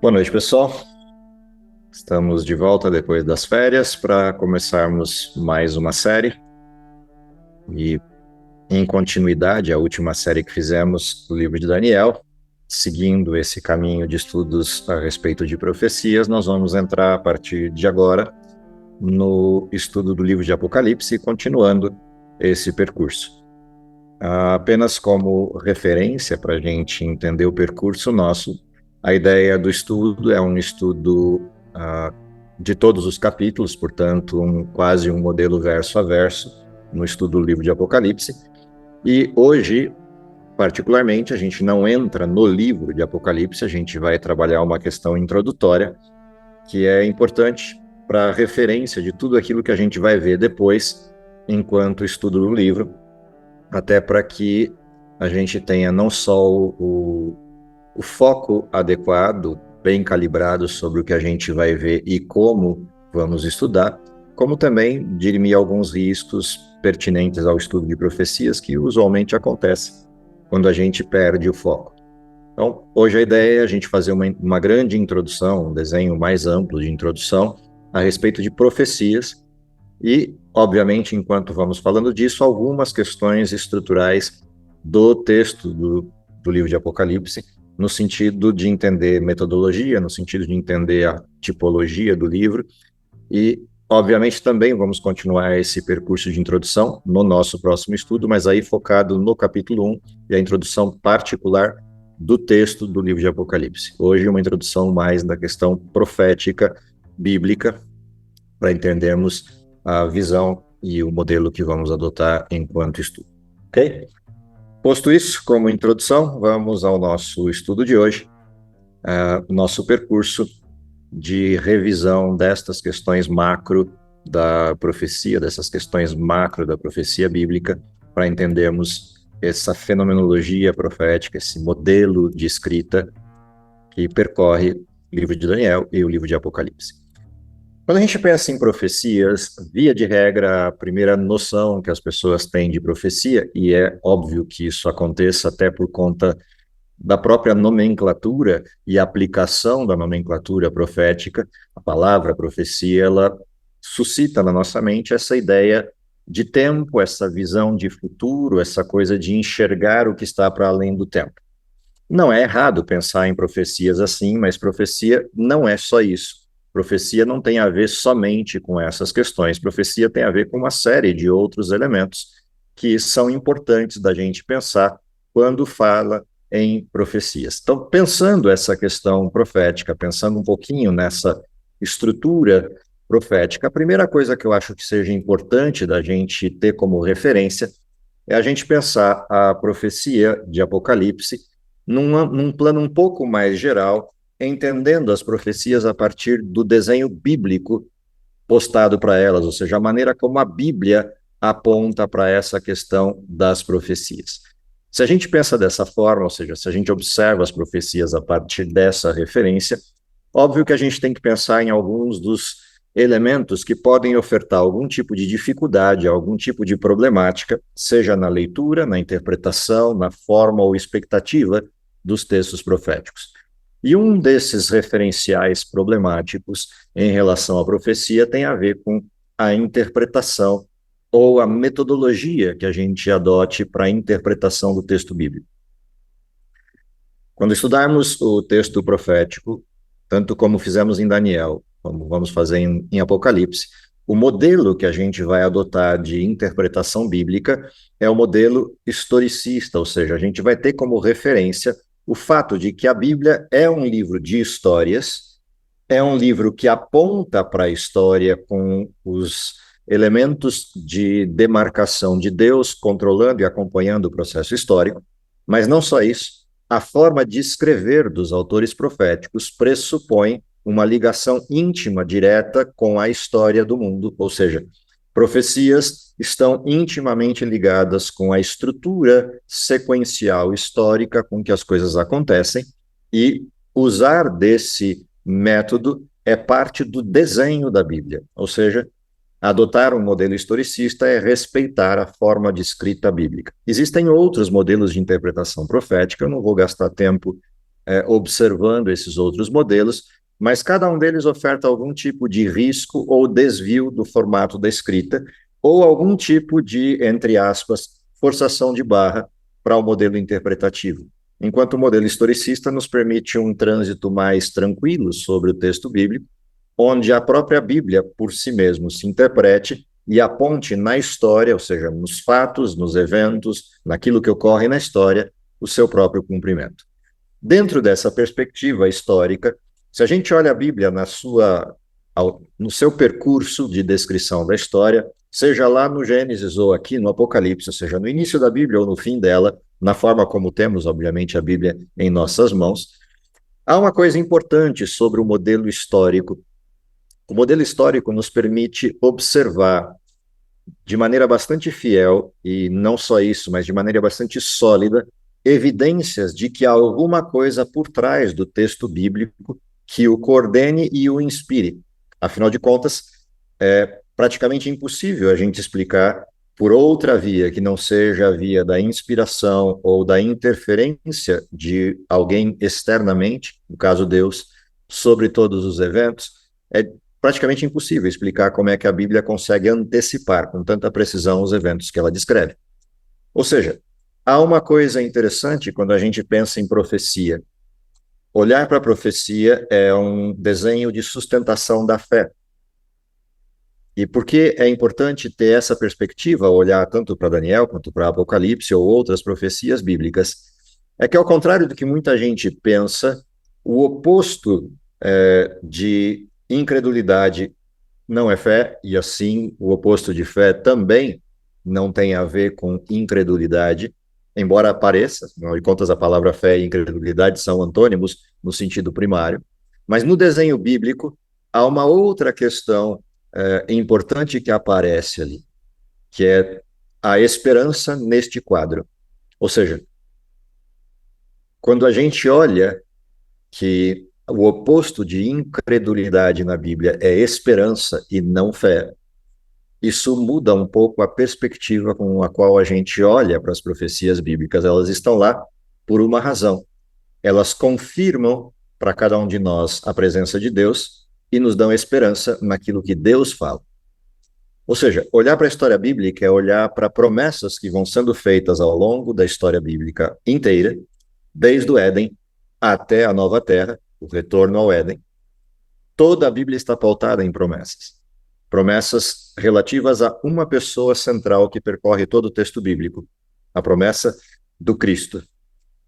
Boa noite, pessoal. Estamos de volta depois das férias para começarmos mais uma série. E, em continuidade, a última série que fizemos do livro de Daniel, seguindo esse caminho de estudos a respeito de profecias, nós vamos entrar a partir de agora no estudo do livro de Apocalipse, continuando esse percurso. Apenas como referência para a gente entender o percurso nosso, a ideia do estudo é um estudo de todos os capítulos, portanto, quase um modelo verso a verso no estudo do livro de Apocalipse. E hoje, particularmente, a gente não entra no livro de Apocalipse, a gente vai trabalhar uma questão introdutória, que é importante para a referência de tudo aquilo que a gente vai ver depois, enquanto estudo do livro, até para que a gente tenha não só o foco adequado, bem calibrado sobre o que a gente vai ver e como vamos estudar, como também dirimir alguns riscos pertinentes ao estudo de profecias que usualmente acontecem quando a gente perde o foco. Então, hoje a ideia é a gente fazer uma grande introdução, um desenho mais amplo de introdução a respeito de profecias e, obviamente, enquanto vamos falando disso, algumas questões estruturais do texto do livro de Apocalipse, no sentido de entender metodologia, no sentido de entender a tipologia do livro e, obviamente, também vamos continuar esse percurso de introdução no nosso próximo estudo, mas aí focado no capítulo 1 e a introdução particular do texto do livro de Apocalipse. Hoje uma introdução mais da questão profética, bíblica, para entendermos a visão e o modelo que vamos adotar enquanto estudo. Ok? Posto isso como introdução, vamos ao nosso estudo de hoje, nosso percurso de revisão destas questões macro da profecia, dessas questões macro da profecia bíblica, para entendermos essa fenomenologia profética, esse modelo de escrita que percorre o livro de Daniel e o livro de Apocalipse. Quando a gente pensa em profecias, via de regra, a primeira noção que as pessoas têm de profecia, e é óbvio que isso aconteça até por conta da própria nomenclatura e aplicação da nomenclatura profética, a palavra profecia, ela suscita na nossa mente essa ideia de tempo, essa visão de futuro, essa coisa de enxergar o que está para além do tempo. Não é errado pensar em profecias assim, mas profecia não é só isso. Profecia não tem a ver somente com essas questões. Profecia tem a ver com uma série de outros elementos que são importantes da gente pensar quando fala em profecias. Então, pensando essa questão profética, pensando um pouquinho nessa estrutura profética, a primeira coisa que eu acho que seja importante da gente ter como referência é a gente pensar a profecia de Apocalipse num plano um pouco mais geral, entendendo as profecias a partir do desenho bíblico postado para elas, ou seja, a maneira como a Bíblia aponta para essa questão das profecias. Se a gente pensa dessa forma, ou seja, se a gente observa as profecias a partir dessa referência, óbvio que a gente tem que pensar em alguns dos elementos que podem ofertar algum tipo de dificuldade, algum tipo de problemática, seja na leitura, na interpretação, na forma ou expectativa dos textos proféticos. E um desses referenciais problemáticos em relação à profecia tem a ver com a interpretação ou a metodologia que a gente adote para a interpretação do texto bíblico. Quando estudarmos o texto profético, tanto como fizemos em Daniel, como vamos fazer em Apocalipse, o modelo que a gente vai adotar de interpretação bíblica é o modelo historicista, ou seja, a gente vai ter como referência o fato de que a Bíblia é um livro de histórias, é um livro que aponta para a história com os elementos de demarcação de Deus controlando e acompanhando o processo histórico, mas não só isso, a forma de escrever dos autores proféticos pressupõe uma ligação íntima, direta com a história do mundo, ou seja, profecias estão intimamente ligadas com a estrutura sequencial histórica com que as coisas acontecem e usar desse método é parte do desenho da Bíblia, ou seja, adotar um modelo historicista é respeitar a forma de escrita bíblica. Existem outros modelos de interpretação profética, eu não vou gastar tempo observando esses outros modelos, mas cada um deles oferta algum tipo de risco ou desvio do formato da escrita, ou algum tipo de, entre aspas, forçação de barra para o modelo interpretativo. Enquanto o modelo historicista nos permite um trânsito mais tranquilo sobre o texto bíblico, onde a própria Bíblia, por si mesmo, se interprete e aponte na história, ou seja, nos fatos, nos eventos, naquilo que ocorre na história, o seu próprio cumprimento. Dentro dessa perspectiva histórica, se a gente olha a Bíblia no seu percurso de descrição da história, seja lá no Gênesis ou aqui no Apocalipse, seja no início da Bíblia ou no fim dela, na forma como temos, obviamente, a Bíblia em nossas mãos, há uma coisa importante sobre o modelo histórico. O modelo histórico nos permite observar de maneira bastante fiel, e não só isso, mas de maneira bastante sólida, evidências de que há alguma coisa por trás do texto bíblico que o coordene e o inspire. Afinal de contas, é praticamente impossível a gente explicar por outra via que não seja a via da inspiração ou da interferência de alguém externamente, no caso Deus, sobre todos os eventos. É praticamente impossível explicar como é que a Bíblia consegue antecipar com tanta precisão os eventos que ela descreve. Ou seja, há uma coisa interessante quando a gente pensa em profecia. Olhar para a profecia é um desenho de sustentação da fé. E por que é importante ter essa perspectiva, olhar tanto para Daniel quanto para Apocalipse ou outras profecias bíblicas? É que, ao contrário do que muita gente pensa, o oposto de incredulidade não é fé, e assim o oposto de fé também não tem a ver com incredulidade, embora pareça, afinal de contas, a palavra fé e incredulidade são antônimos no sentido primário, mas no desenho bíblico há uma outra questão importante que aparece ali, que é a esperança neste quadro. Ou seja, quando a gente olha que o oposto de incredulidade na Bíblia é esperança e não fé, isso muda um pouco a perspectiva com a qual a gente olha para as profecias bíblicas. Elas estão lá por uma razão. Elas confirmam para cada um de nós a presença de Deus e nos dão esperança naquilo que Deus fala. Ou seja, olhar para a história bíblica é olhar para promessas que vão sendo feitas ao longo da história bíblica inteira, desde o Éden até a nova terra, o retorno ao Éden. Toda a Bíblia está pautada em promessas. Promessas relativas a uma pessoa central que percorre todo o texto bíblico, a promessa do Cristo.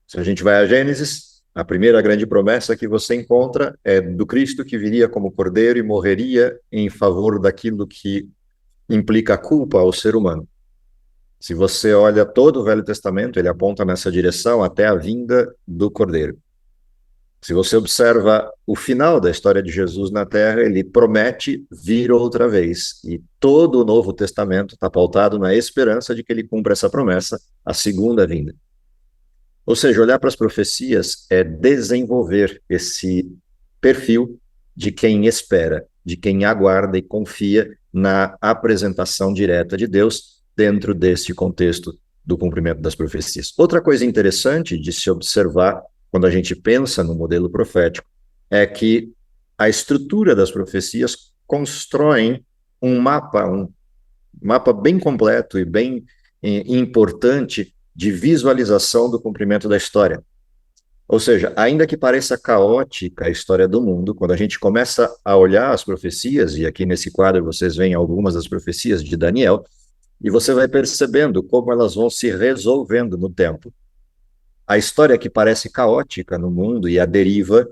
Se a gente vai a Gênesis, a primeira grande promessa que você encontra é do Cristo que viria como cordeiro e morreria em favor daquilo que implica culpa ao ser humano. Se você olha todo o Velho Testamento, ele aponta nessa direção até a vinda do Cordeiro. Se você observa o final da história de Jesus na Terra, ele promete vir outra vez. E todo o Novo Testamento está pautado na esperança de que ele cumpra essa promessa, a segunda vinda. Ou seja, olhar para as profecias é desenvolver esse perfil de quem espera, de quem aguarda e confia na apresentação direta de Deus dentro desse contexto do cumprimento das profecias. Outra coisa interessante de se observar quando a gente pensa no modelo profético é que a estrutura das profecias constroem um mapa bem completo e bem importante de visualização do cumprimento da história. Ou seja, ainda que pareça caótica a história do mundo, quando a gente começa a olhar as profecias, e aqui nesse quadro vocês veem algumas das profecias de Daniel, e você vai percebendo como elas vão se resolvendo no tempo. A história que parece caótica no mundo e a deriva,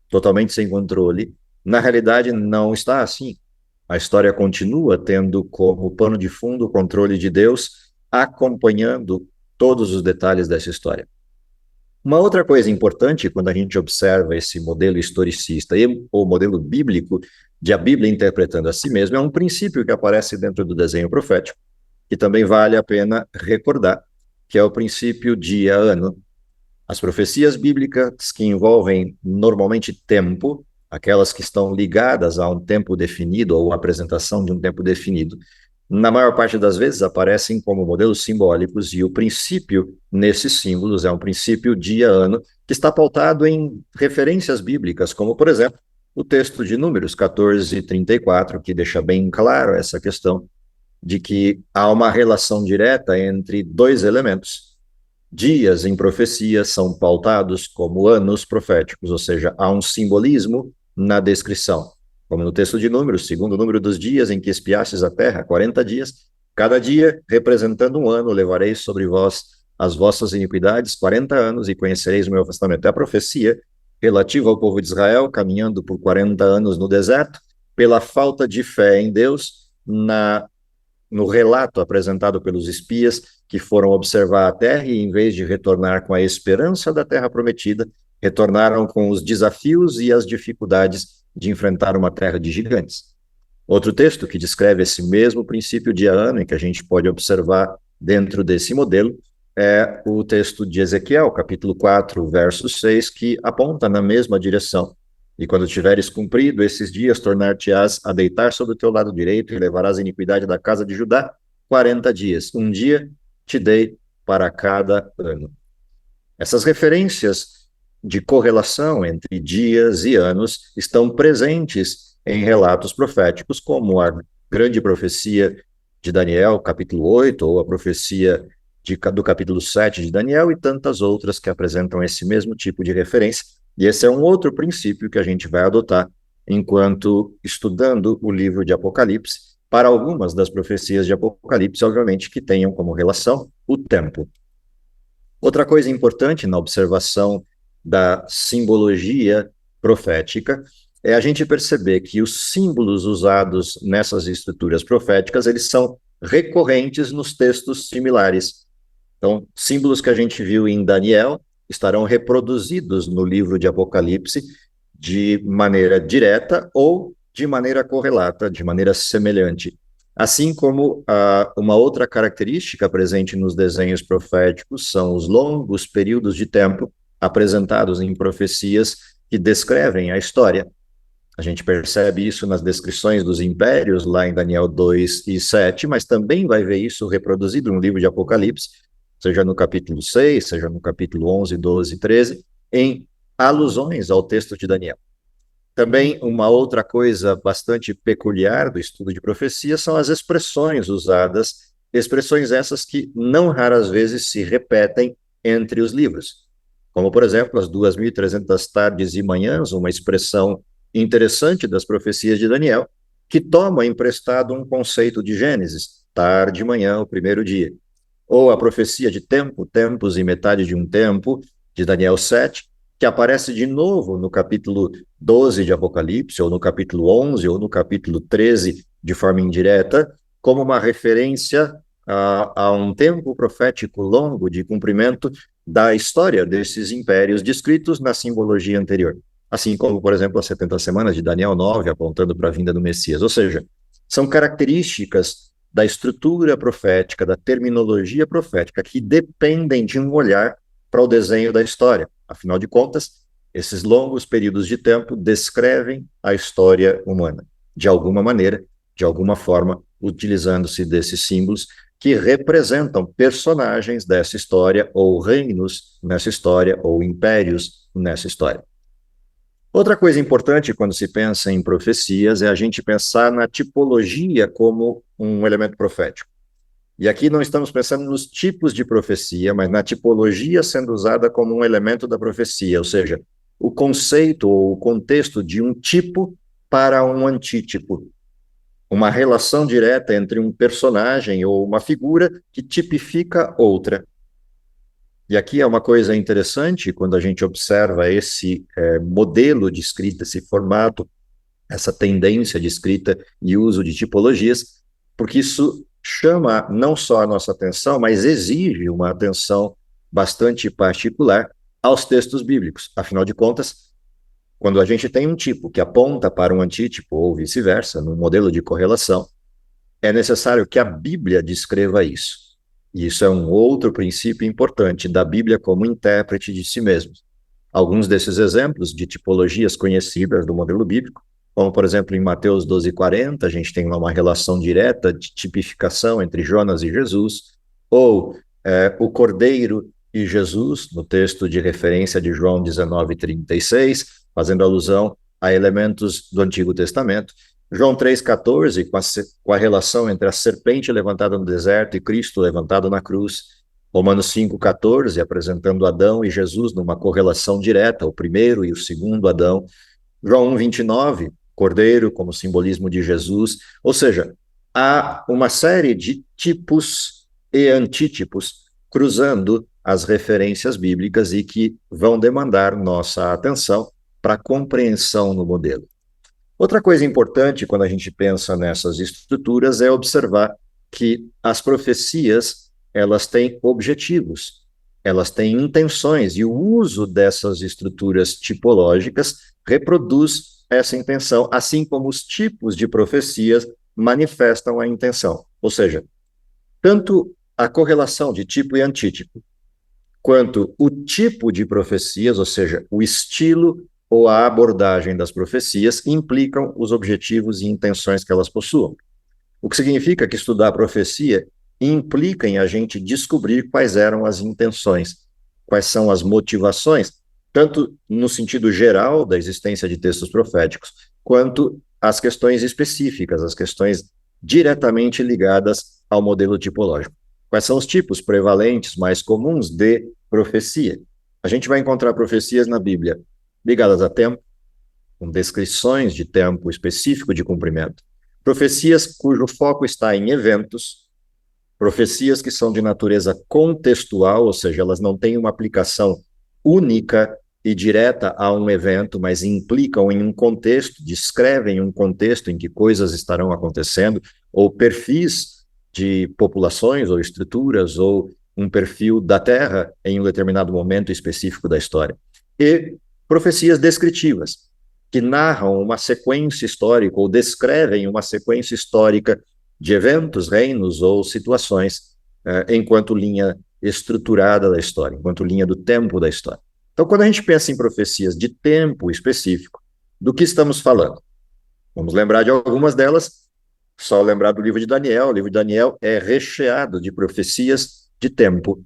totalmente sem controle, na realidade não está assim. A história continua tendo como pano de fundo o controle de Deus, acompanhando todos os detalhes dessa história. Uma outra coisa importante quando a gente observa esse modelo historicista e o modelo bíblico de a Bíblia interpretando a si mesma é um princípio que aparece dentro do desenho profético, que também vale a pena recordar, que é o princípio dia-ano. As profecias bíblicas que envolvem normalmente tempo, aquelas que estão ligadas a um tempo definido ou a apresentação de um tempo definido, na maior parte das vezes aparecem como modelos simbólicos, e o princípio nesses símbolos é um princípio dia-ano que está pautado em referências bíblicas, como, por exemplo, o texto de Números 14:34, que deixa bem claro essa questão de que há uma relação direta entre dois elementos. Dias em profecia são pautados como anos proféticos, ou seja, há um simbolismo na descrição. Como no texto de Números, segundo o número dos dias em que espiastes a terra, 40 dias, cada dia representando um ano, levareis sobre vós as vossas iniquidades, 40 anos, e conhecereis o meu afastamento. É a profecia relativa ao povo de Israel, caminhando por 40 anos no deserto, pela falta de fé em Deus, no relato apresentado pelos espias que foram observar a terra e, em vez de retornar com a esperança da terra prometida, retornaram com os desafios e as dificuldades de enfrentar uma terra de gigantes. Outro texto que descreve esse mesmo princípio de ano e que a gente pode observar dentro desse modelo é o texto de Ezequiel, capítulo 4, verso 6, que aponta na mesma direção. E quando tiveres cumprido esses dias, tornar-te-ás a deitar sobre o teu lado direito e levarás a iniquidade da casa de Judá 40 dias. Um dia te dei para cada ano. Essas referências de correlação entre dias e anos estão presentes em relatos proféticos, como a grande profecia de Daniel, capítulo 8, ou a profecia do capítulo 7 de Daniel, e tantas outras que apresentam esse mesmo tipo de referência. E esse é um outro princípio que a gente vai adotar enquanto estudando o livro de Apocalipse, para algumas das profecias de Apocalipse, obviamente, que tenham como relação o tempo. Outra coisa importante na observação da simbologia profética é a gente perceber que os símbolos usados nessas escrituras proféticas, eles são recorrentes nos textos similares. Então, símbolos que a gente viu em Daniel estarão reproduzidos no livro de Apocalipse de maneira direta ou de maneira correlata, de maneira semelhante. Assim como uma outra característica presente nos desenhos proféticos são os longos períodos de tempo apresentados em profecias que descrevem a história. A gente percebe isso nas descrições dos impérios, lá em Daniel 2 e 7, mas também vai ver isso reproduzido no livro de Apocalipse, seja no capítulo 6, seja no capítulo 11, 12 e 13, em alusões ao texto de Daniel. Também uma outra coisa bastante peculiar do estudo de profecia são as expressões usadas, expressões essas que não raras vezes se repetem entre os livros. Como, por exemplo, as 2.300 tardes e manhãs, uma expressão interessante das profecias de Daniel, que toma emprestado um conceito de Gênesis, tarde e manhã, o primeiro dia. Ou a profecia de tempo, tempos e metade de um tempo, de Daniel 7, que aparece de novo no capítulo 12 de Apocalipse, ou no capítulo 11, ou no capítulo 13, de forma indireta, como uma referência a um tempo profético longo de cumprimento da história desses impérios descritos na simbologia anterior. Assim como, por exemplo, as 70 semanas de Daniel 9, apontando para a vinda do Messias. Ou seja, são características da estrutura profética, da terminologia profética, que dependem de um olhar para o desenho da história. Afinal de contas, esses longos períodos de tempo descrevem a história humana, de alguma maneira, de alguma forma, utilizando-se desses símbolos que representam personagens dessa história, ou reinos nessa história, ou impérios nessa história. Outra coisa importante quando se pensa em profecias é a gente pensar na tipologia como um elemento profético. E aqui não estamos pensando nos tipos de profecia, mas na tipologia sendo usada como um elemento da profecia, ou seja, o conceito ou o contexto de um tipo para um antítipo. Uma relação direta entre um personagem ou uma figura que tipifica outra. E aqui é uma coisa interessante, quando a gente observa esse modelo de escrita, esse formato, essa tendência de escrita e uso de tipologias, porque isso chama não só a nossa atenção, mas exige uma atenção bastante particular aos textos bíblicos. Afinal de contas, quando a gente tem um tipo que aponta para um antítipo ou vice-versa, no modelo de correlação, é necessário que a Bíblia descreva isso. E isso é um outro princípio importante da Bíblia como intérprete de si mesmo. Alguns desses exemplos de tipologias conhecidas do modelo bíblico como, por exemplo, em Mateus 12:40, a gente tem lá uma relação direta de tipificação entre Jonas e Jesus, ou o Cordeiro e Jesus, no texto de referência de João 19:36, fazendo alusão a elementos do Antigo Testamento. João 3,14, com a relação entre a serpente levantada no deserto e Cristo levantado na cruz. Romanos 5,14, apresentando Adão e Jesus numa correlação direta, o primeiro e o segundo Adão. João 1,29, Cordeiro como simbolismo de Jesus. Ou seja, há uma série de tipos e antítipos cruzando as referências bíblicas e que vão demandar nossa atenção para a compreensão no modelo. Outra coisa importante quando a gente pensa nessas estruturas é observar que as profecias, elas têm objetivos, elas têm intenções, e o uso dessas estruturas tipológicas reproduz essa intenção, assim como os tipos de profecias manifestam a intenção. Ou seja, tanto a correlação de tipo e antítipo, quanto o tipo de profecias, ou seja, o estilo ou a abordagem das profecias, implicam os objetivos e intenções que elas possuam. O que significa que estudar a profecia implica em a gente descobrir quais eram as intenções, quais são as motivações, tanto no sentido geral da existência de textos proféticos, quanto as questões específicas, as questões diretamente ligadas ao modelo tipológico. Quais são os tipos prevalentes, mais comuns de profecia? A gente vai encontrar profecias na Bíblia ligadas a tempo, com descrições de tempo específico de cumprimento. Profecias cujo foco está em eventos, profecias que são de natureza contextual, ou seja, elas não têm uma aplicação única e direta a um evento, mas implicam em um contexto, descrevem um contexto em que coisas estarão acontecendo, ou perfis de populações ou estruturas, ou um perfil da Terra em um determinado momento específico da história. E profecias descritivas, que narram uma sequência histórica ou descrevem uma sequência histórica de eventos, reinos ou situações, enquanto linha estruturada da história, enquanto linha do tempo da história. Então, quando a gente pensa em profecias de tempo específico, do que estamos falando? Vamos lembrar de algumas delas, só lembrar do livro de Daniel. O livro de Daniel é recheado de profecias de tempo.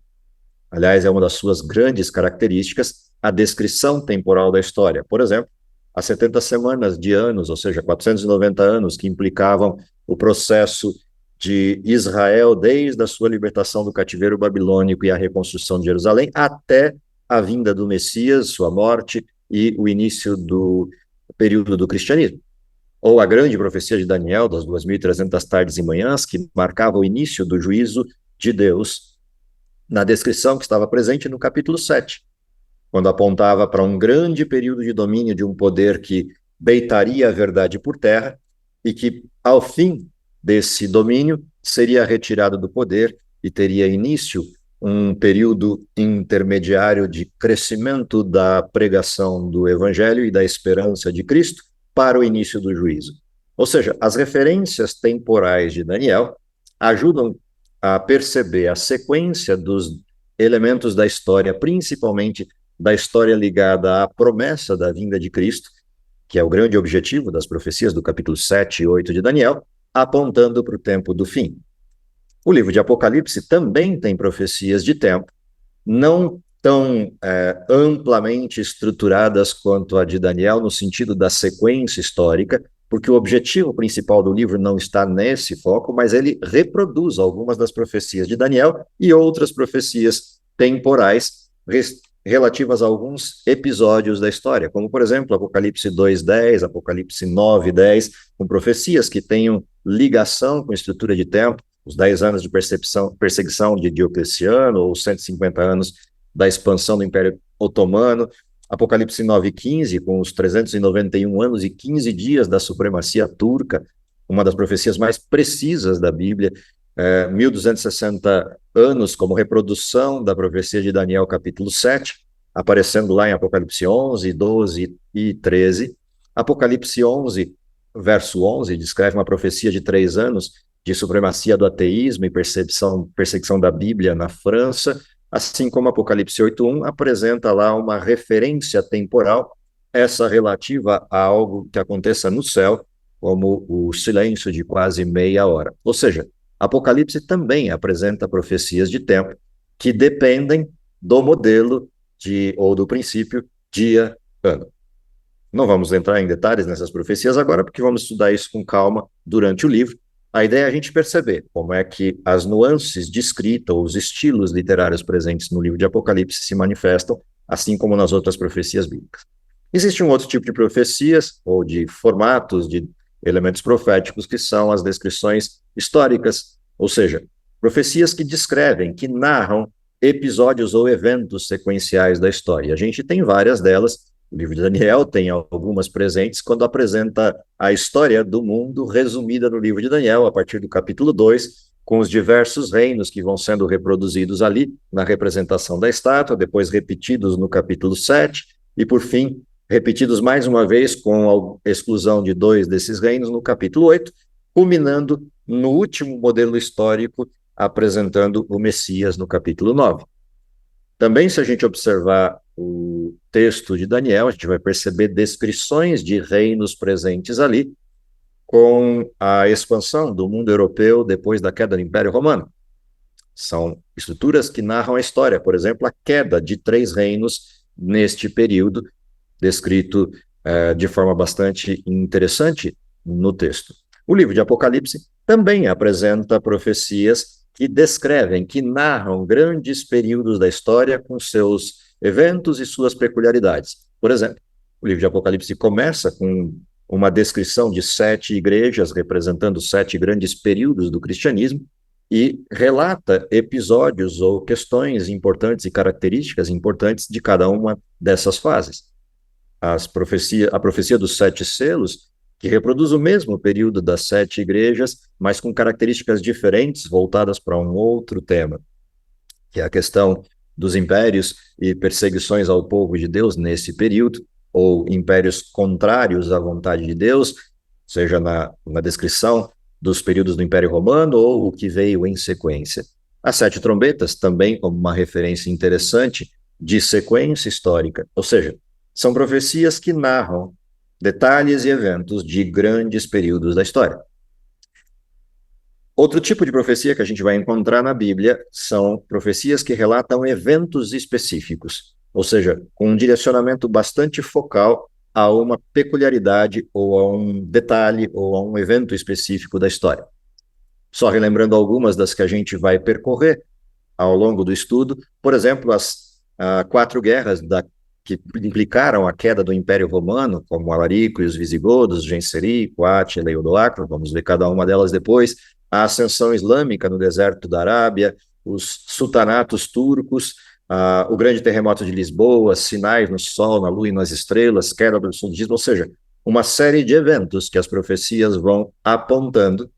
Aliás, é uma das suas grandes características, a descrição temporal da história. Por exemplo, as 70 semanas de anos, ou seja, 490 anos, que implicavam o processo de Israel desde a sua libertação do cativeiro babilônico e a reconstrução de Jerusalém até a vinda do Messias, sua morte e o início do período do cristianismo. Ou a grande profecia de Daniel, das 2.300 tardes e manhãs, que marcava o início do juízo de Deus, na descrição que estava presente no capítulo 7, quando apontava para um grande período de domínio de um poder que deitaria a verdade por terra e que, ao fim desse domínio, seria retirado do poder e teria início um período intermediário de crescimento da pregação do Evangelho e da esperança de Cristo para o início do juízo. Ou seja, as referências temporais de Daniel ajudam a perceber a sequência dos elementos da história, principalmente da história ligada à promessa da vinda de Cristo, que é o grande objetivo das profecias do capítulo 7 e 8 de Daniel, apontando para o tempo do fim. O livro de Apocalipse também tem profecias de tempo, não tão amplamente estruturadas quanto a de Daniel, no sentido da sequência histórica, porque o objetivo principal do livro não está nesse foco, mas ele reproduz algumas das profecias de Daniel e outras profecias temporais relativas a alguns episódios da história, como, por exemplo, Apocalipse 2:10, Apocalipse 9:10, com profecias que tenham ligação com a estrutura de tempo, os 10 anos de perseguição de Diocleciano, ou 150 anos da expansão do Império Otomano, Apocalipse 9:15, com os 391 anos e 15 dias da supremacia turca, uma das profecias mais precisas da Bíblia, 1.260 anos como reprodução da profecia de Daniel capítulo 7, aparecendo lá em Apocalipse 11, 12 e 13. Apocalipse 11, verso 11, descreve uma profecia de 3 anos de supremacia do ateísmo e perseguição da Bíblia na França, assim como Apocalipse 8:1 apresenta lá uma referência temporal essa relativa a algo que aconteça no céu, como o silêncio de quase meia hora. Ou seja, Apocalipse também apresenta profecias de tempo que dependem do modelo ou do princípio dia-ano. Não vamos entrar em detalhes nessas profecias agora, porque vamos estudar isso com calma durante o livro. A ideia é a gente perceber como é que as nuances de escrita ou os estilos literários presentes no livro de Apocalipse se manifestam, assim como nas outras profecias bíblicas. Existe um outro tipo de profecias, ou de formatos de elementos proféticos, que são as descrições históricas, ou seja, profecias que descrevem, que narram episódios ou eventos sequenciais da história. A gente tem várias delas. O livro de Daniel tem algumas presentes quando apresenta a história do mundo resumida no livro de Daniel, a partir do capítulo 2, com os diversos reinos que vão sendo reproduzidos ali na representação da estátua, depois repetidos no capítulo 7, e por fim, repetidos mais uma vez com a exclusão de 2 desses reinos no capítulo 8, culminando no último modelo histórico, apresentando o Messias no capítulo 9. Também, se a gente observar o texto de Daniel, a gente vai perceber descrições de reinos presentes ali, com a expansão do mundo europeu depois da queda do Império Romano. São estruturas que narram a história, por exemplo, a queda de 3 reinos neste período, descrito de forma bastante interessante no texto. O livro de Apocalipse também apresenta profecias que descrevem, que narram grandes períodos da história com seus eventos e suas peculiaridades. Por exemplo, o livro de Apocalipse começa com uma descrição de 7 igrejas representando 7 grandes períodos do cristianismo e relata episódios ou questões importantes e características importantes de cada uma dessas fases. A profecia dos 7 selos, que reproduz o mesmo período das 7 igrejas, mas com características diferentes, voltadas para um outro tema, que é a questão dos impérios e perseguições ao povo de Deus nesse período, ou impérios contrários à vontade de Deus, seja na descrição dos períodos do Império Romano ou o que veio em sequência. As 7 trombetas, também como uma referência interessante de sequência histórica, ou seja, são profecias que narram detalhes e eventos de grandes períodos da história. Outro tipo de profecia que a gente vai encontrar na Bíblia são profecias que relatam eventos específicos, ou seja, com um direcionamento bastante focal a uma peculiaridade ou a um detalhe ou a um evento específico da história. Só relembrando algumas das que a gente vai percorrer ao longo do estudo, por exemplo, as 4 guerras que implicaram a queda do Império Romano, como Alarico e os Visigodos, Genserico, Átila e Odoacro, vamos ver cada uma delas depois, a ascensão islâmica no deserto da Arábia, os sultanatos turcos, o grande terremoto de Lisboa, sinais no sol, na lua e nas estrelas, queda do absolutismo, ou seja, uma série de eventos que as profecias vão apontando,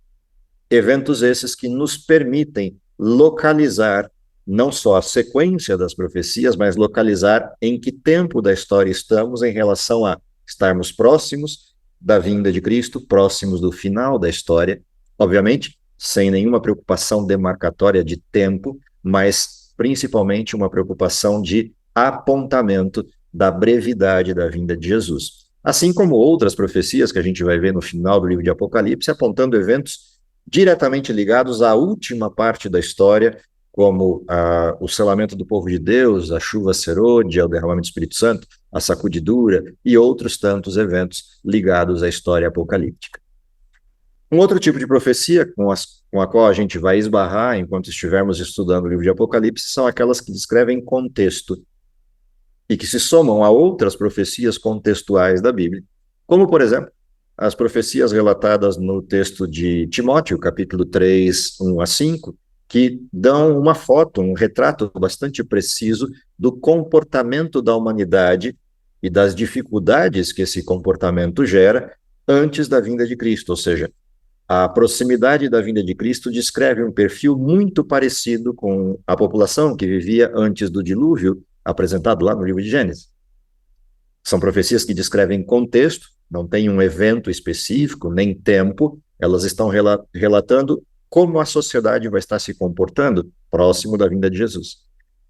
eventos esses que nos permitem localizar não só a sequência das profecias, mas localizar em que tempo da história estamos em relação a estarmos próximos da vinda de Cristo, próximos do final da história, obviamente, sem nenhuma preocupação demarcatória de tempo, mas principalmente uma preocupação de apontamento da brevidade da vinda de Jesus. Assim como outras profecias que a gente vai ver no final do livro de Apocalipse, apontando eventos diretamente ligados à última parte da história, como o selamento do povo de Deus, a chuva serôdia, o derramamento do Espírito Santo, a sacudidura e outros tantos eventos ligados à história apocalíptica. Um outro tipo de profecia com a qual a gente vai esbarrar enquanto estivermos estudando o livro de Apocalipse são aquelas que descrevem contexto e que se somam a outras profecias contextuais da Bíblia, como, por exemplo, as profecias relatadas no texto de Timóteo, capítulo 3, 1 a 5, que dão uma foto, um retrato bastante preciso do comportamento da humanidade e das dificuldades que esse comportamento gera antes da vinda de Cristo, ou seja, a proximidade da vinda de Cristo descreve um perfil muito parecido com a população que vivia antes do dilúvio, apresentado lá no livro de Gênesis. São profecias que descrevem contexto, não tem um evento específico, nem tempo, elas estão relatando como a sociedade vai estar se comportando próximo da vinda de Jesus.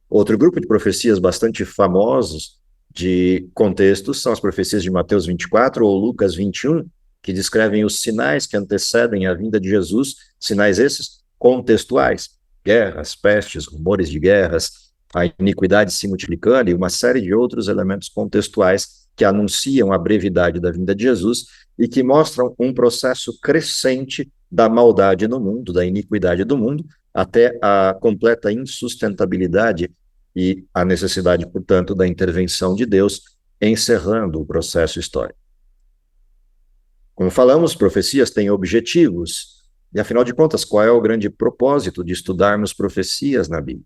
Outro grupo de profecias bastante famosos de contextos são as profecias de Mateus 24 ou Lucas 21, que descrevem os sinais que antecedem a vinda de Jesus, sinais esses contextuais, guerras, pestes, rumores de guerras, a iniquidade se multiplicando e uma série de outros elementos contextuais que anunciam a brevidade da vinda de Jesus e que mostram um processo crescente da maldade no mundo, da iniquidade do mundo, até a completa insustentabilidade e a necessidade, portanto, da intervenção de Deus, encerrando o processo histórico. Como falamos, profecias têm objetivos, e afinal de contas, qual é o grande propósito de estudarmos profecias na Bíblia?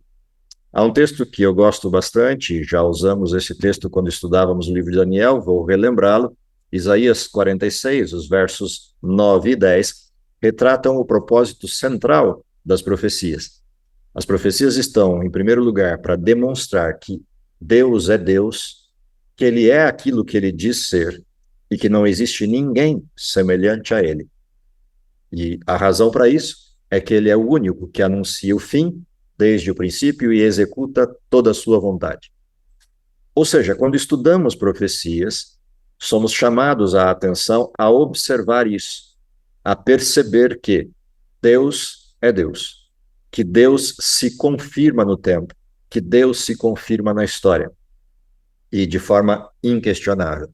Há um texto que eu gosto bastante, já usamos esse texto quando estudávamos o livro de Daniel, vou relembrá-lo. Isaías 46, os versos 9 e 10, retratam o propósito central das profecias. As profecias estão, em primeiro lugar, para demonstrar que Deus é Deus, que Ele é aquilo que Ele diz ser e que não existe ninguém semelhante a Ele. E a razão para isso é que Ele é o único que anuncia o fim desde o princípio e executa toda a sua vontade. Ou seja, quando estudamos profecias, somos chamados a atenção a observar isso, a perceber que Deus é Deus, que Deus se confirma no tempo, que Deus se confirma na história, e de forma inquestionável.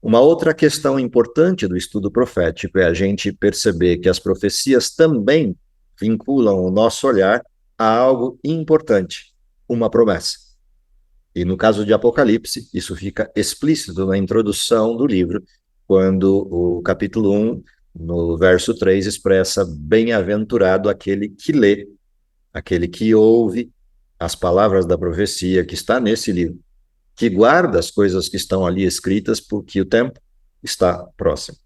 Uma outra questão importante do estudo profético é a gente perceber que as profecias também vinculam o nosso olhar a algo importante, uma promessa. E no caso de Apocalipse, isso fica explícito na introdução do livro, quando o capítulo 1, no verso 3, expressa bem-aventurado aquele que lê, aquele que ouve as palavras da profecia que está nesse livro, que guarda as coisas que estão ali escritas, porque o tempo está próximo.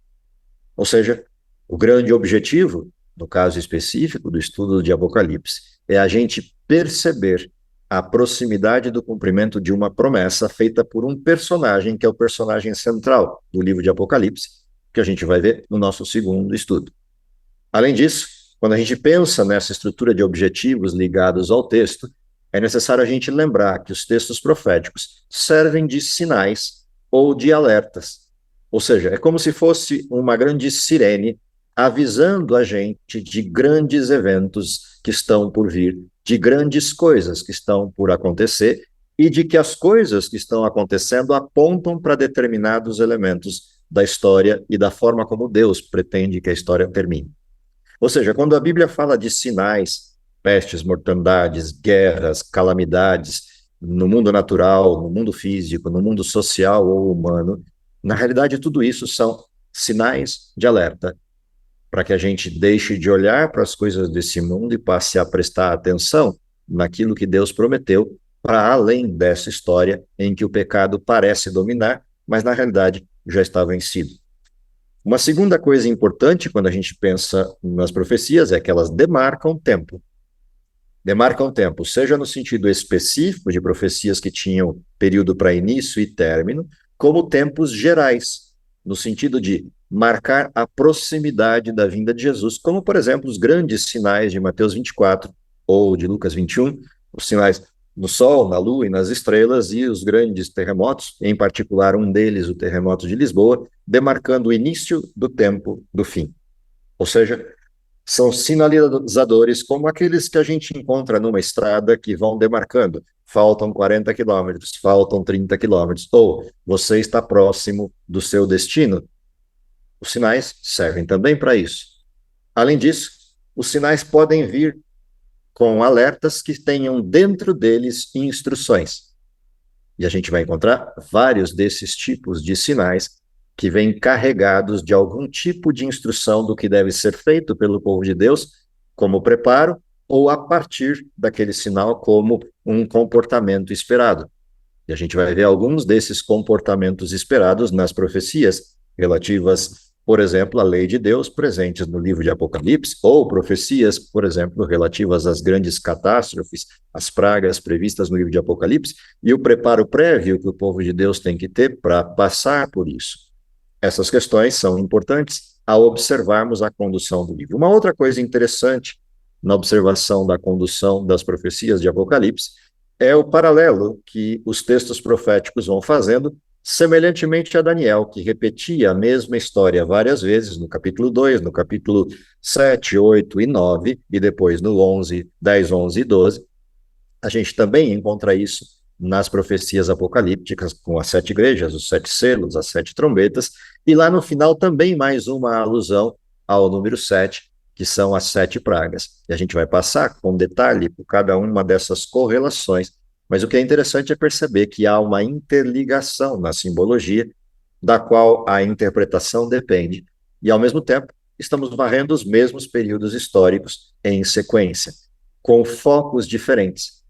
Ou seja, o grande objetivo, no caso específico do estudo de Apocalipse, é a gente perceber a proximidade do cumprimento de uma promessa feita por um personagem, que é o personagem central do livro de Apocalipse, que a gente vai ver no nosso segundo estudo. Além disso, quando a gente pensa nessa estrutura de objetivos ligados ao texto, é necessário a gente lembrar que os textos proféticos servem de sinais ou de alertas. Ou seja, é como se fosse uma grande sirene avisando a gente de grandes eventos que estão por vir, de grandes coisas que estão por acontecer e de que as coisas que estão acontecendo apontam para determinados elementos da história e da forma como Deus pretende que a história termine. Ou seja, quando a Bíblia fala de sinais, pestes, mortandades, guerras, calamidades, no mundo natural, no mundo físico, no mundo social ou humano, na realidade tudo isso são sinais de alerta, para que a gente deixe de olhar para as coisas desse mundo e passe a prestar atenção naquilo que Deus prometeu, para além dessa história em que o pecado parece dominar, mas na realidade já está vencido. Uma segunda coisa importante quando a gente pensa nas profecias é que elas demarcam tempo. Demarcam tempo, seja no sentido específico de profecias que tinham período para início e término, como tempos gerais, no sentido de marcar a proximidade da vinda de Jesus, como, por exemplo, os grandes sinais de Mateus 24 ou de Lucas 21, os sinais no Sol, na Lua e nas estrelas, e os grandes terremotos, em particular um deles, o terremoto de Lisboa, demarcando o início do tempo do fim. Ou seja, são sinalizadores como aqueles que a gente encontra numa estrada que vão demarcando. Faltam 40 quilômetros, faltam 30 quilômetros, ou você está próximo do seu destino. Os sinais servem também para isso. Além disso, os sinais podem vir com alertas que tenham dentro deles instruções. E a gente vai encontrar vários desses tipos de sinais que vêm carregados de algum tipo de instrução do que deve ser feito pelo povo de Deus, como preparo, ou a partir daquele sinal como um comportamento esperado. E a gente vai ver alguns desses comportamentos esperados nas profecias relativas, por exemplo, à lei de Deus, presentes no livro de Apocalipse, ou profecias, por exemplo, relativas às grandes catástrofes, às pragas previstas no livro de Apocalipse, e o preparo prévio que o povo de Deus tem que ter para passar por isso. Essas questões são importantes ao observarmos a condução do livro. Uma outra coisa interessante na observação da condução das profecias de Apocalipse é o paralelo que os textos proféticos vão fazendo, semelhantemente a Daniel, que repetia a mesma história várias vezes, no capítulo 2, no capítulo 7, 8 e 9, e depois no 11, 10, 11 e 12. A gente também encontra isso nas profecias apocalípticas, com as 7 igrejas, os 7 selos, as 7 trombetas, e lá no final também mais uma alusão ao número 7, que são as 7 pragas. E a gente vai passar com detalhe por cada uma dessas correlações, mas o que é interessante é perceber que há uma interligação na simbologia, da qual a interpretação depende, e ao mesmo tempo estamos varrendo os mesmos períodos históricos em sequência, com focos diferentes.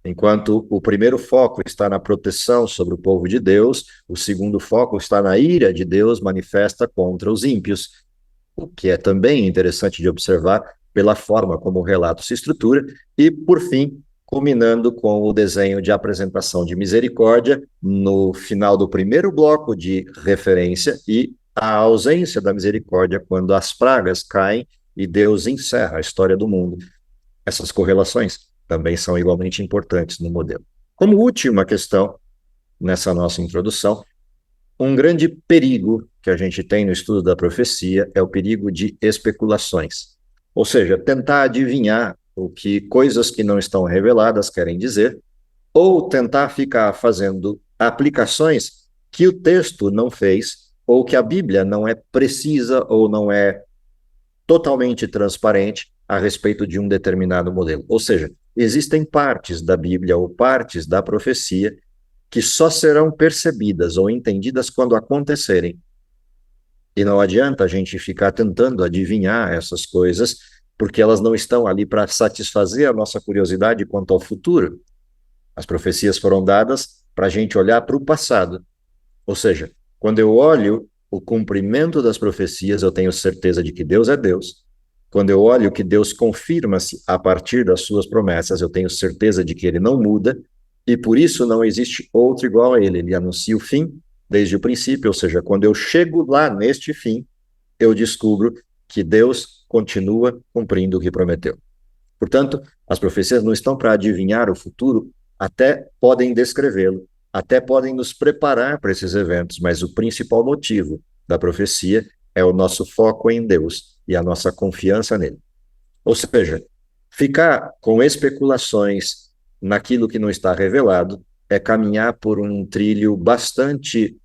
Enquanto o primeiro foco está na proteção sobre o povo de Deus, o segundo foco está na ira de Deus manifesta contra os ímpios, o que é também interessante de observar pela forma como o relato se estrutura, e, por fim, culminando com o desenho de apresentação de misericórdia no final do primeiro bloco de referência e a ausência da misericórdia quando as pragas caem e Deus encerra a história do mundo. Essas correlações também são igualmente importantes no modelo. Como última questão, nessa nossa introdução, um grande perigo que a gente tem no estudo da profecia é o perigo de especulações. Ou seja, tentar adivinhar o que coisas que não estão reveladas querem dizer, ou tentar ficar fazendo aplicações que o texto não fez, ou que a Bíblia não é precisa ou não é totalmente transparente a respeito de um determinado modelo. Ou seja, existem partes da Bíblia ou partes da profecia que só serão percebidas ou entendidas quando acontecerem. E não adianta a gente ficar tentando adivinhar essas coisas, porque elas não estão ali para satisfazer a nossa curiosidade quanto ao futuro. As profecias foram dadas para a gente olhar para o passado. Ou seja, quando eu olho o cumprimento das profecias, eu tenho certeza de que Deus é Deus. Quando eu olho que Deus confirma-se a partir das suas promessas, eu tenho certeza de que ele não muda, e por isso não existe outro igual a ele. Ele anuncia o fim desde o princípio, ou seja, quando eu chego lá neste fim, eu descubro que Deus continua cumprindo o que prometeu. Portanto, as profecias não estão para adivinhar o futuro, até podem descrevê-lo, até podem nos preparar para esses eventos, mas o principal motivo da profecia é o nosso foco em Deus e a nossa confiança nele. Ou seja, ficar com especulações naquilo que não está revelado é caminhar por um trilho bastante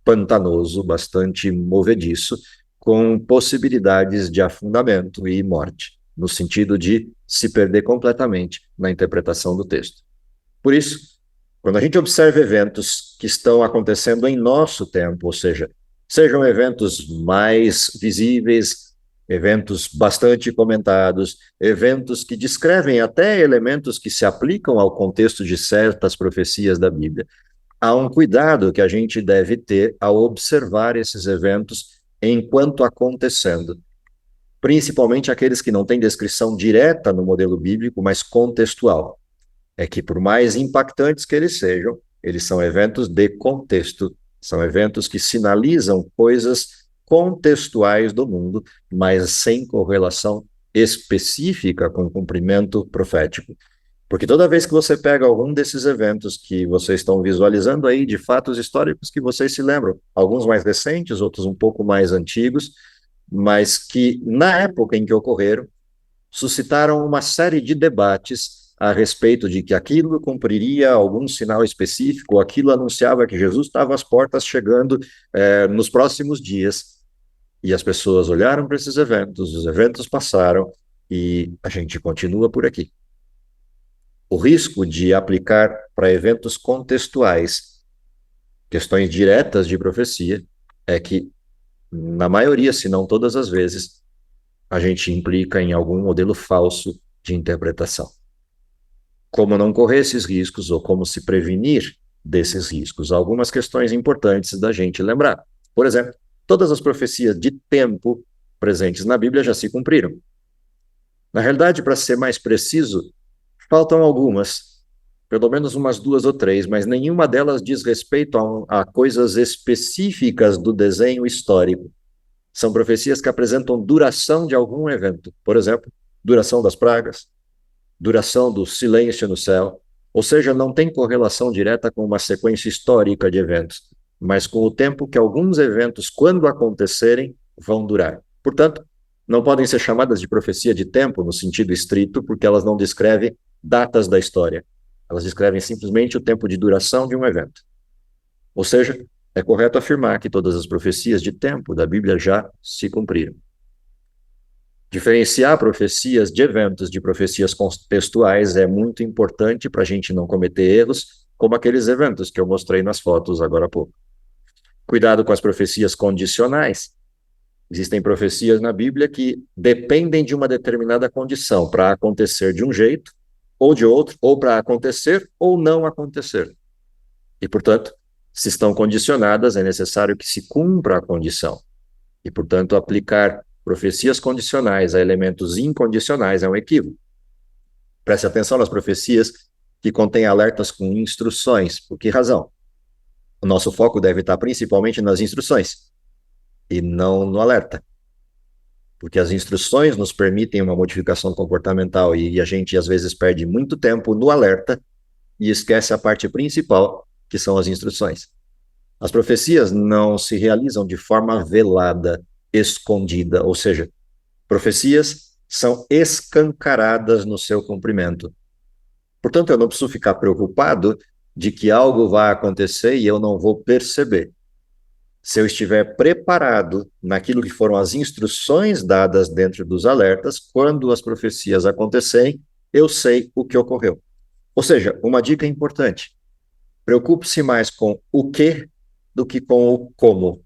pantanoso, bastante movediço, com possibilidades de afundamento e morte, no sentido de se perder completamente na interpretação do texto. Por isso, quando a gente observa eventos que estão acontecendo em nosso tempo, ou seja, sejam eventos mais visíveis, eventos bastante comentados, eventos que descrevem até elementos que se aplicam ao contexto de certas profecias da Bíblia, há um cuidado que a gente deve ter ao observar esses eventos enquanto acontecendo, principalmente aqueles que não têm descrição direta no modelo bíblico, mas contextual. É que, por mais impactantes que eles são eventos de contexto, são eventos que sinalizam coisas contextuais do mundo, mas sem correlação específica com o cumprimento profético. Porque toda vez que você pega algum desses eventos que vocês estão visualizando aí, de fatos históricos que vocês se lembram, alguns mais recentes, outros um pouco mais antigos, mas que, na época em que ocorreram, suscitaram uma série de debates a respeito de que aquilo cumpriria algum sinal específico, ou aquilo anunciava que Jesus estava às portas chegando nos próximos dias. E as pessoas olharam para esses eventos, os eventos passaram e a gente continua por aqui. O risco de aplicar para eventos contextuais questões diretas de profecia é que, na maioria, se não todas as vezes, a gente implica em algum modelo falso de interpretação. Como não correr esses riscos ou como se prevenir desses riscos? Algumas questões importantes da gente lembrar. Por exemplo, todas as profecias de tempo presentes na Bíblia já se cumpriram. Na realidade, para ser mais preciso, faltam algumas, pelo menos umas 2 ou 3, mas nenhuma delas diz respeito a coisas específicas do desenho histórico. São profecias que apresentam duração de algum evento. Por exemplo, duração das pragas, duração do silêncio no céu, Ou seja, não tem correlação direta com uma sequência histórica de eventos, mas com o tempo que alguns eventos, quando acontecerem, vão durar. Portanto, não podem ser chamadas de profecia de tempo no sentido estrito, porque elas não descrevem datas da história. Elas descrevem simplesmente o tempo de duração de um evento. Ou seja, é correto afirmar que todas as profecias de tempo da Bíblia já se cumpriram. Diferenciar profecias de eventos de profecias contextuais é muito importante para a gente não cometer erros, como aqueles eventos que eu mostrei nas fotos agora há pouco. Cuidado com as profecias condicionais. Existem profecias na Bíblia que dependem de uma determinada condição para acontecer de um jeito ou de outro, ou para acontecer ou não acontecer. E, portanto, se estão condicionadas, é necessário que se cumpra a condição. E, portanto, aplicar profecias condicionais a elementos incondicionais é um equívoco. Preste atenção nas profecias que contêm alertas com instruções. Por que razão? O nosso foco deve estar principalmente nas instruções e não no alerta. Porque as instruções nos permitem uma modificação comportamental e a gente, às vezes, perde muito tempo no alerta e esquece a parte principal, que são as instruções. As profecias não se realizam de forma velada, escondida, ou seja, profecias são escancaradas no seu cumprimento. Portanto, eu não preciso ficar preocupado de que algo vai acontecer e eu não vou perceber. Se eu estiver preparado naquilo que foram as instruções dadas dentro dos alertas, quando as profecias acontecerem, eu sei o que ocorreu. Ou seja, uma dica importante: preocupe-se mais com o que do que com o como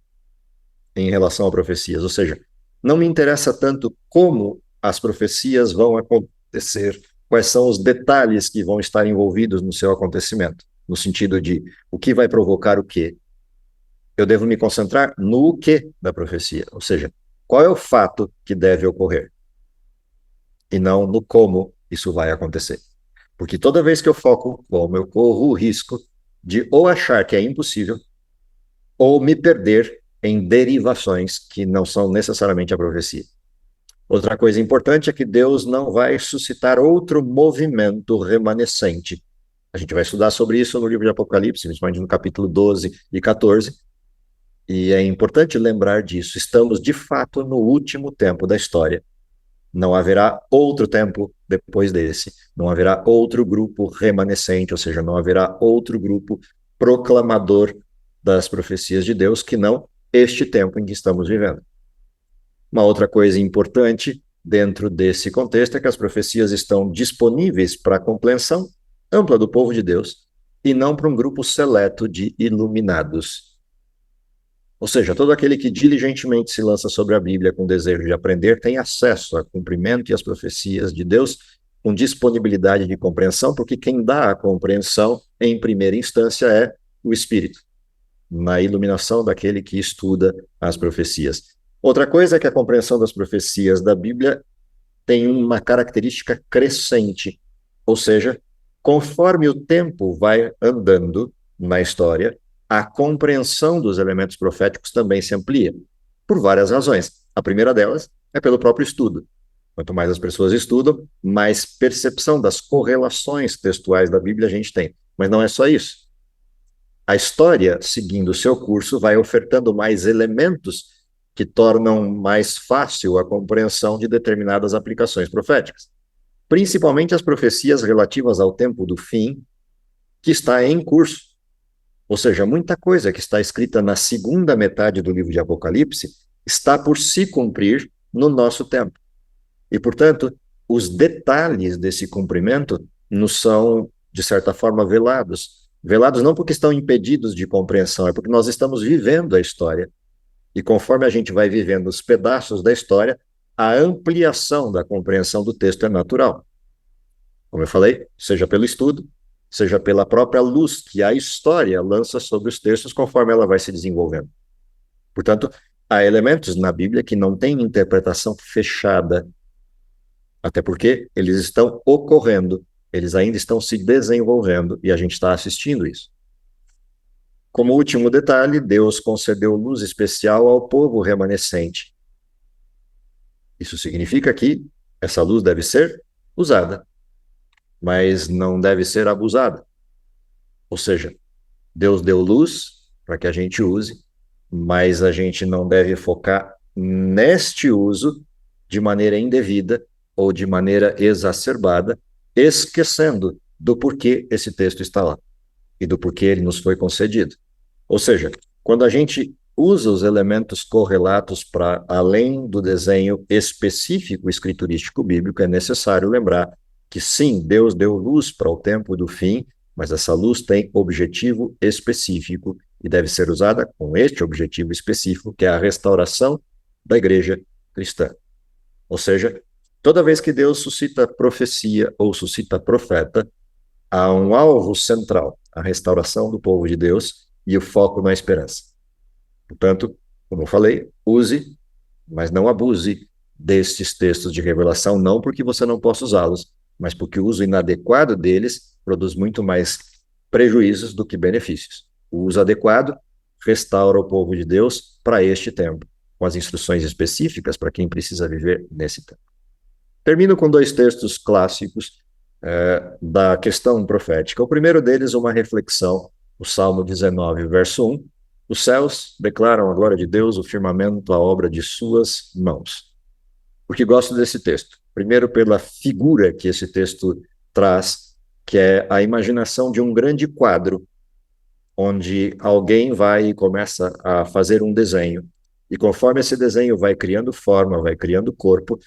em relação a profecias. Ou seja, não me interessa tanto como as profecias vão acontecer, quais são os detalhes que vão estar envolvidos no seu acontecimento, no sentido de o que vai provocar o quê. Eu devo me concentrar no que da profecia, ou seja, qual é o fato que deve ocorrer, e não no como isso vai acontecer. Porque toda vez que eu foco como, eu corro o risco de ou achar que é impossível, ou me perder em derivações que não são necessariamente a profecia. Outra coisa importante é que Deus não vai suscitar outro movimento remanescente. A gente vai estudar sobre isso no livro de Apocalipse, principalmente no capítulo 12 e 14, e é importante lembrar disso. Estamos, de fato, no último tempo da história. Não haverá outro tempo depois desse. Não haverá outro grupo remanescente, ou seja, não haverá outro grupo proclamador das profecias de Deus que não este tempo em que estamos vivendo. Uma outra coisa importante dentro desse contexto é que as profecias estão disponíveis para a compreensão ampla do povo de Deus e não para um grupo seleto de iluminados. Ou seja, todo aquele que diligentemente se lança sobre a Bíblia com desejo de aprender tem acesso ao cumprimento e às profecias de Deus com disponibilidade de compreensão, porque quem dá a compreensão, em primeira instância, é o Espírito, na iluminação daquele que estuda as profecias. Outra coisa é que a compreensão das profecias da Bíblia tem uma característica crescente, ou seja, conforme o tempo vai andando na história, a compreensão dos elementos proféticos também se amplia, por várias razões. A primeira delas é pelo próprio estudo. Quanto mais as pessoas estudam, mais percepção das correlações textuais da Bíblia a gente tem. Mas não é só isso. A história, seguindo o seu curso, vai ofertando mais elementos que tornam mais fácil a compreensão de determinadas aplicações proféticas. Principalmente as profecias relativas ao tempo do fim, que está em curso. Ou seja, muita coisa que está escrita na segunda metade do livro de Apocalipse está por se cumprir no nosso tempo. E, portanto, os detalhes desse cumprimento nos são, de certa forma, velados. Velados não porque estão impedidos de compreensão, é porque nós estamos vivendo a história. E conforme a gente vai vivendo os pedaços da história, a ampliação da compreensão do texto é natural. Como eu falei, seja pelo estudo, seja pela própria luz que a história lança sobre os textos conforme ela vai se desenvolvendo. Portanto, há elementos na Bíblia que não têm interpretação fechada, até porque eles estão ocorrendo, eles ainda estão se desenvolvendo e a gente está assistindo isso. Como último detalhe, Deus concedeu luz especial ao povo remanescente. Isso significa que essa luz deve ser usada. mas não deve ser abusada. Ou seja, Deus deu luz para que a gente use, mas a gente não deve focar neste uso de maneira indevida ou de maneira exacerbada, esquecendo do porquê esse texto está lá e do porquê ele nos foi concedido. Ou seja, quando a gente usa os elementos correlatos para além do desenho específico escriturístico bíblico, é necessário lembrar que sim, Deus deu luz para o tempo do fim, mas essa luz tem objetivo específico e deve ser usada com este objetivo específico, que é a restauração da igreja cristã. Ou seja, toda vez que Deus suscita profecia ou suscita profeta, há um alvo central, a restauração do povo de Deus e o foco na esperança. Portanto, como eu falei, use, mas não abuse destes textos de revelação, não porque você não possa usá-los, mas porque o uso inadequado deles produz muito mais prejuízos do que benefícios. O uso adequado restaura o povo de Deus para este tempo, com as instruções específicas para quem precisa viver nesse tempo. Termino com dois textos clássicos da questão profética. O primeiro deles, uma reflexão, o Salmo 19, verso 1. Os céus declaram a glória de Deus, o firmamento, a obra de suas mãos. Por que gosto desse texto? Primeiro, pela figura que esse texto traz, que é a imaginação de um grande quadro, onde alguém vai e começa a fazer um desenho, e conforme esse desenho vai criando forma, vai criando corpo,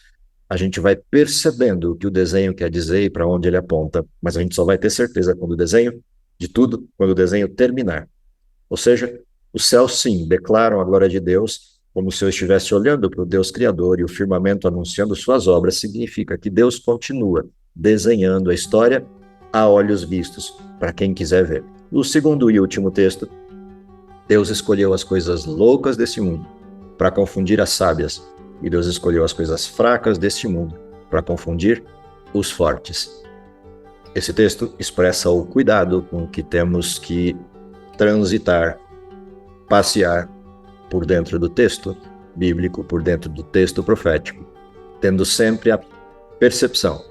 a gente vai percebendo o que o desenho quer dizer e para onde ele aponta, mas a gente só vai ter certeza quando o desenho, de tudo, quando o desenho terminar. Ou seja, os céus, sim, declaram a glória de Deus, como se eu estivesse olhando para o Deus Criador, e o firmamento anunciando suas obras, significa que Deus continua desenhando a história a olhos vistos, para quem quiser ver. No segundo e último texto, Deus escolheu as coisas loucas desse mundo para confundir as sábias, e Deus escolheu as coisas fracas deste mundo para confundir os fortes. Esse texto expressa o cuidado com que temos que transitar, passear por dentro do texto bíblico, por dentro do texto profético, tendo sempre a percepção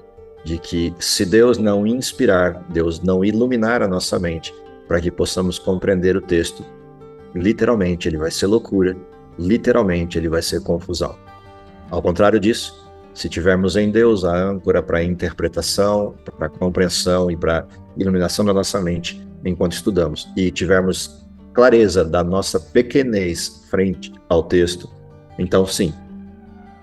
de que se Deus não inspirar, Deus não iluminar a nossa mente para que possamos compreender o texto, literalmente ele vai ser loucura, literalmente ele vai ser confusão. Ao contrário disso, se tivermos em Deus a âncora para a interpretação, para a compreensão e para a iluminação da nossa mente enquanto estudamos, e tivermos clareza da nossa pequenez frente ao texto, então sim,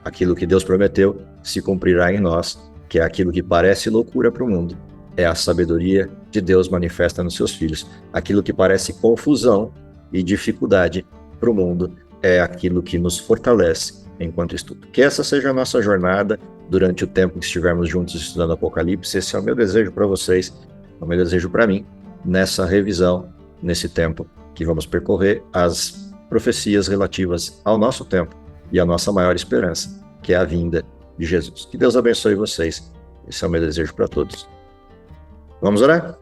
aquilo que Deus prometeu se cumprirá em nós, que é aquilo que parece loucura para o mundo, é a sabedoria de Deus manifesta nos seus filhos. Aquilo que parece confusão e dificuldade para o mundo é aquilo que nos fortalece enquanto estudo. Que essa seja a nossa jornada durante o tempo que estivermos juntos estudando Apocalipse. Esse é o meu desejo para vocês, é o meu desejo para mim, nessa revisão, nesse tempo que vamos percorrer as profecias relativas ao nosso tempo e à nossa maior esperança, que é a vinda de Jesus. Que Deus abençoe vocês. Esse é o meu desejo para todos. Vamos orar?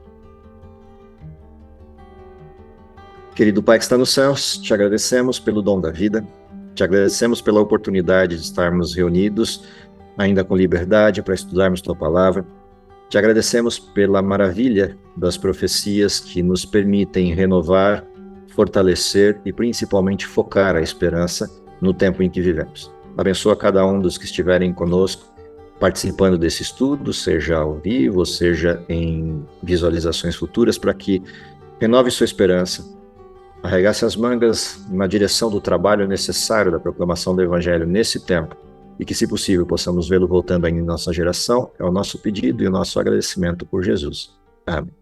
Querido Pai que está nos céus, te agradecemos pelo dom da vida, te agradecemos pela oportunidade de estarmos reunidos, ainda com liberdade, para estudarmos tua palavra. Te agradecemos pela maravilha das profecias que nos permitem renovar, fortalecer e principalmente focar a esperança no tempo em que vivemos. Abençoa cada um dos que estiverem conosco, participando desse estudo, seja ao vivo, seja em visualizações futuras, para que renove sua esperança, arregace as mangas na direção do trabalho necessário da proclamação do Evangelho nesse tempo, e que, se possível, possamos vê-lo voltando ainda em nossa geração. É o nosso pedido e o nosso agradecimento por Jesus. Amém.